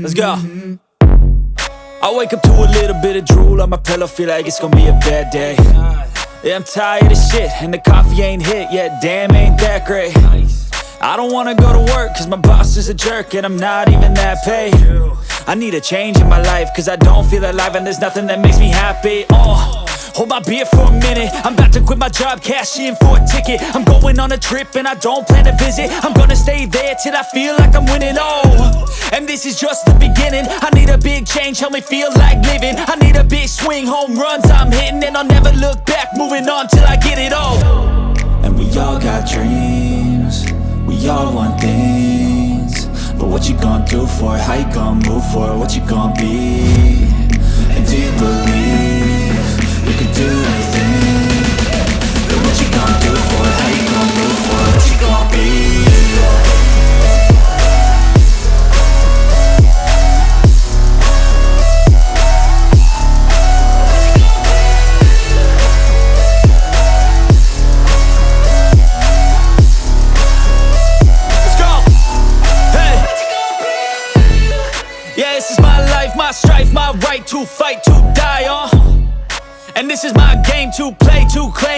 Let's go. I wake up to a little bit of drool on my pillow, feel like it's gonna be a bad day. Yeah, I'm tired of shit, and the coffee ain't hit yet, damn, ain't that great. I don't wanna go to work, cause my boss is a jerk, and I'm not even that paid. I need a change in my life, cause I don't feel alive, and there's nothing that makes me happy. Hold my beer for a minute, I'm about to quit my job, cash in for a ticket. I'm going on a trip and I don't plan to visit. I'm gonna stay there till I feel like I'm winning, and this is just the beginning. I need a big change, help me feel like living. I need a big swing, home runs I'm hitting, and I'll never look back, moving on till I get it all. And we all got dreams, we all want things, but what you gonna do for it? How you gonna move for it? What you gonna be? And do you believe you can do anything? But what you gonna do for it? How you gonna move for it? What you gonna be? Let's go! Hey! Yeah, this is my life, my strife, my right to fight, to die, And this is my game to play, to claim